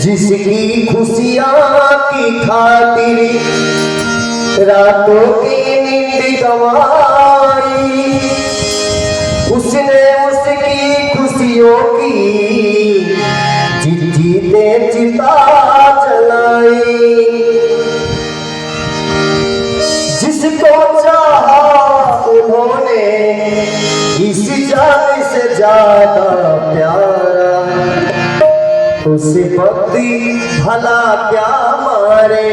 जिसकी खुशियाँ की खातिर रातों की नींद गंवाई, उसने उसकी खुशियों की जीते चिता जलाई। जिसको चाहा उन्होंने इस जान से ज्यादा प्यारा, उसे भक्ति भला क्या मारे,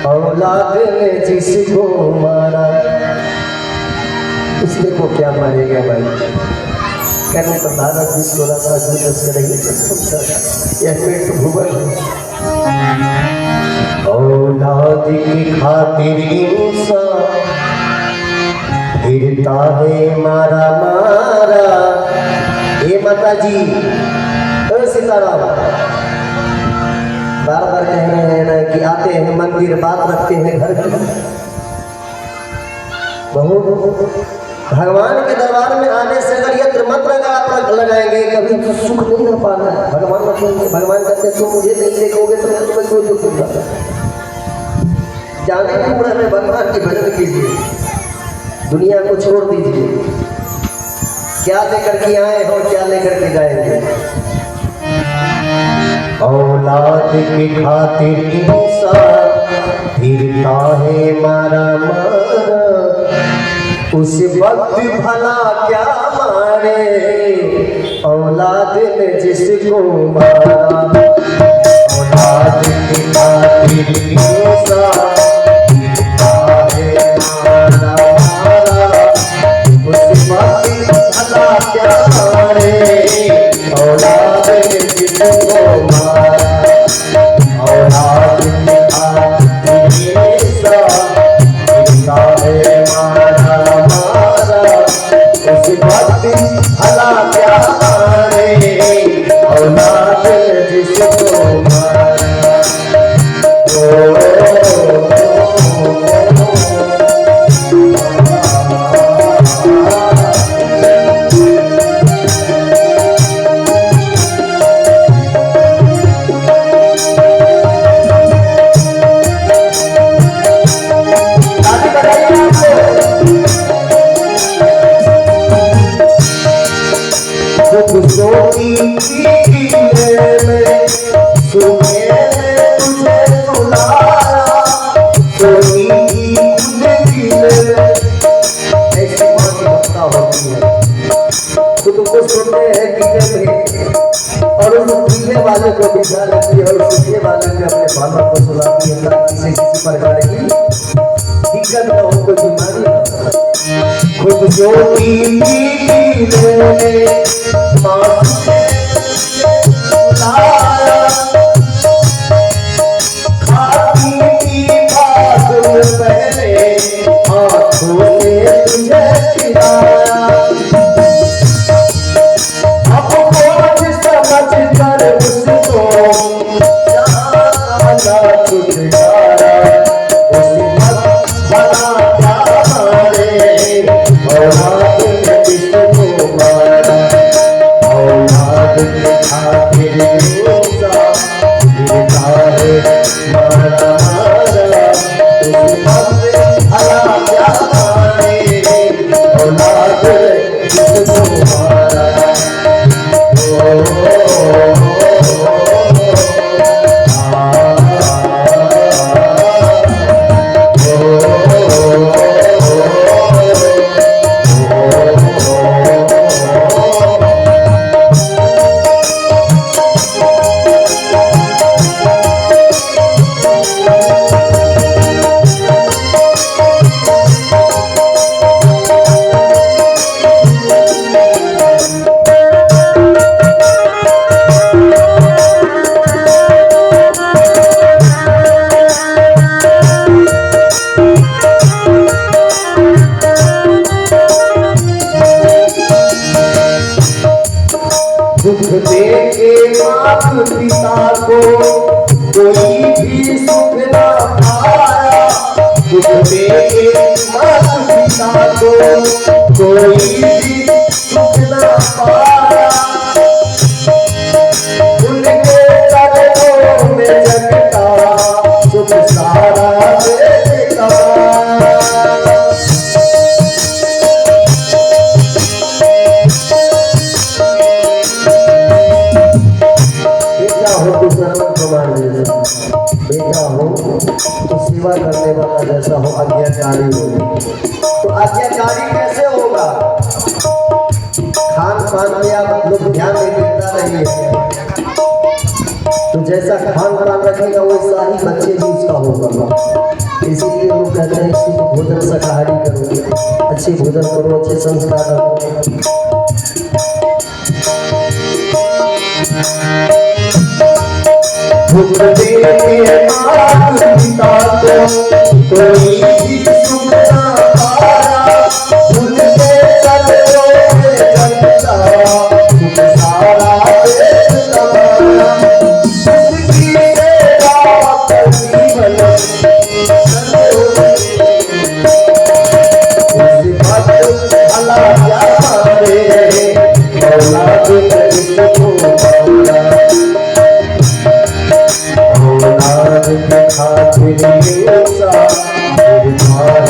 औलाद ने जिसको मारा उसने को क्या मारेगा भाई। कहने तो भारत जिसको लगा करेंगे यह पेट भुवन औलाद की खातिर इंसान फिरता है मारा मारा। हे माता जी सीताराम बार बार कह रहे हैं ना कि आते हैं मंदिर बात रखते हैं घर की। बहुत भगवान के दरबार में आने से अगर यंत्र मंत्र का आप लगाएंगे कभी सुख नहीं हो पाना है। भगवान रखेंगे, भगवान कहते तुम मुझे नहीं देखोगे तो मैं तुम्हें कोई दुख नहीं जाने के पूरा में भगवान की भजन कीजिए, दुनिया को छोड़ दीजिए। क्या लेकर के आए हो क्या लेकर के जाएंगे। औलाद की खातिर इंसान फिरता है मारा मारा, उस वक्त भला क्या मारे, औलाद ने जिसको मारा। औलाद की खातिर इंसान फिरता है मारा मारा, उस वक्त भला क्या मारे, औलाद ने जिसको मारा। औलाद की खातिर इंसान फिरता है मारा मारा, उस वक्त भला क्या मारे, औलाद ने जिसको मारा। तुमको सुनते हैं पीने में और उस पीने वाले को बिठा लेती है और सुनने वाले को अपने बालों को सुलाती है ताकि किसी प्रकार की दिक्कत न हो, कोई बीमारी न हो। खुद जो पिता को कोई भी सुख न पाया, दुख दे माता पिता को कोई भी सुख न पाया, उनके सेवा करने वाला जैसा हो आज्ञाकारी हो। तो आज्ञाकारी कैसे होगा? खान पान में आप लोग ध्यान नहीं देता रहिए, तो जैसा खान पान रखेगा वैसा ही बच्चे भी उसका होगा। इसीलिए लोग कहते हैं शुद्ध भोजन शाकाहारी करो, अच्छे भोजन करो, अच्छे संस्कार रखो। कोई भी सुख ना पाया, उनके चरणों में चलता सुख सारा देश तमाया। उसकी सेवा करनी भला उस भक्त भला प्यारे औलाद किसको पाया। औलाद के खातिर सा है मारा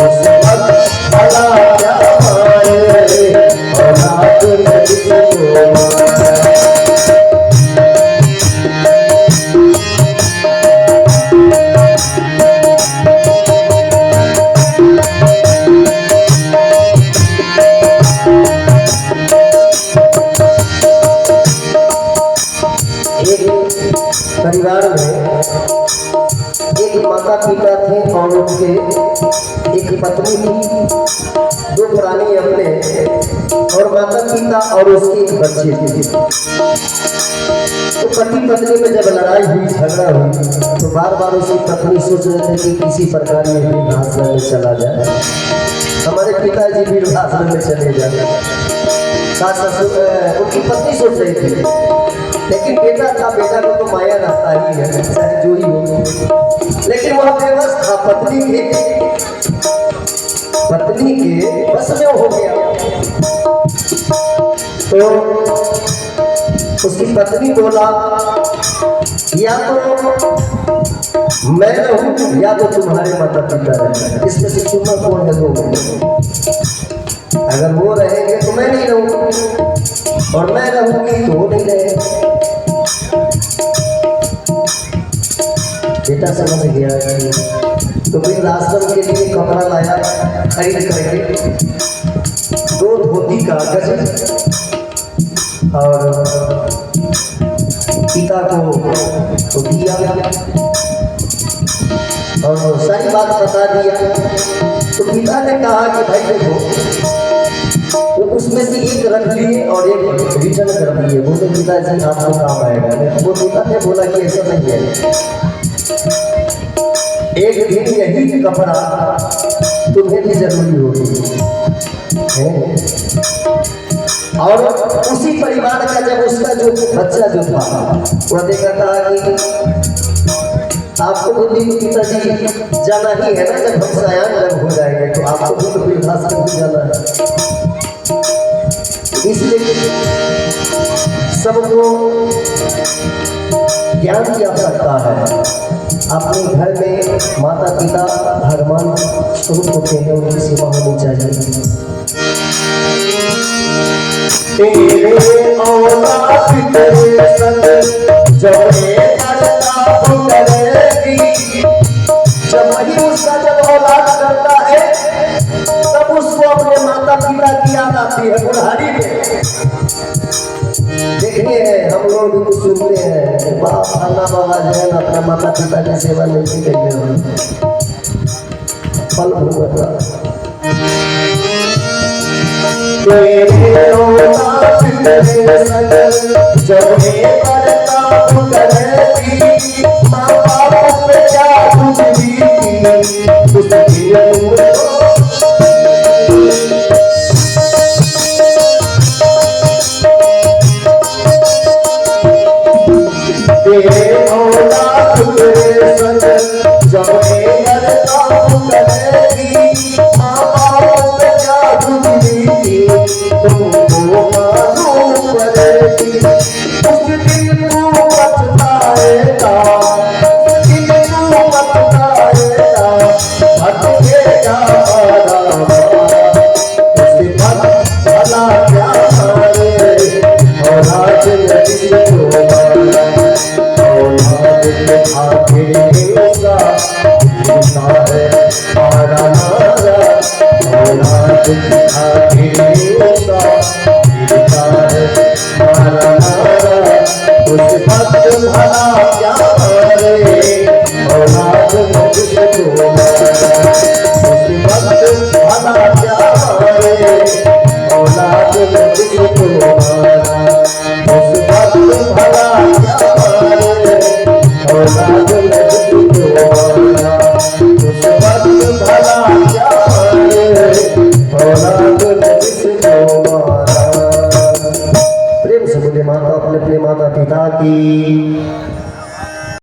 उस भक्त भला प्यारे औलाद किसको पाया। परिवार में एक माता पिता थे और उनके एक पत्नी थी, दो प्राणी अपने, और माता पिता और उसके एक बच्चे थे। तो पति पत्नी में जब लड़ाई हुई, झगड़ा हुई, तो बार बार उसकी पत्नी सोच रहे थे कि किसी प्रकार ये वृद्धाश्रम में चला जाए, हमारे पिताजी भी वृद्धाश्रम में चले जाए। सास ससुर उनकी पत्नी सोच रही थी, लेकिन बेटा था, बेटा को तो माया रहता ही है, चाहे जो ही हो। लेकिन वह बेबस था, पत्नी के बस में हो गया। तो उसकी पत्नी बोला, या तो मैं रहूं या तो तुम्हारे माता पिता रहें, इसमें से चुनना कौन है? दो, अगर वो रहेंगे तो मैं नहीं रहूंगी, और मैं रहूंगी तो वो नहीं रहेगा। बेटा समझ गया तो फिर आश्रम के लिए कपड़ा लाया खरीद करके, 2 धोती का गज, और पिता को दिया और सारी बात बता दिया। तो पिता ने कहा कि भाई देखो, वो उसमें से एक रख लिए और एक रिटर्न कर दिए। बोले पिताजी आपको काम आएगा। वो पिता ने बोला कि ऐसा नहीं है, एक दिन यही कपड़ा तुम्हें भी जरूरी होगी। और उसी परिवार का जब उसका जो बच्चा जो था, वह देखा था कि आपको बुद्धि को पिताजी जाना ही है ना, जब हम सयान जब हो जाएंगे तो आपको भी तो वृद्धाश्रम भी जाना है। इसलिए सबको ज्ञान की आवश्यकता है। अपने घर में माता पिता भगवान स्वरूप होते हैं, उनकी सेवा होनी चाहिए। तेरे औलाद तेरे संग जब वही उसका जब औलाद करता है, तब उसको अपने माता पिता की याद आती है बुढ़ारी में। देखिए हम लोग भी कुछ सुनते हैं, बाप अन्ना बाबा जो है ना अपना माता पिता की सेवा नहीं करते, फल भुगतना। तेरे औलाद तेरे संग जब माँ बाप पे क्या कुछ भी तेरे औलाद तेरे संग जब माँ बाप पे क्या कुछ भी तुमको मालूम पड़ेगी। उस दिन तुम्हारा उस वक्त भला क्या मारे औलाद नहीं तुम्हारा उस वक्त भला क्या मारे औलाद नहीं तुम्हारा। प्रेम से बोले माता अपने अपने माता पिता की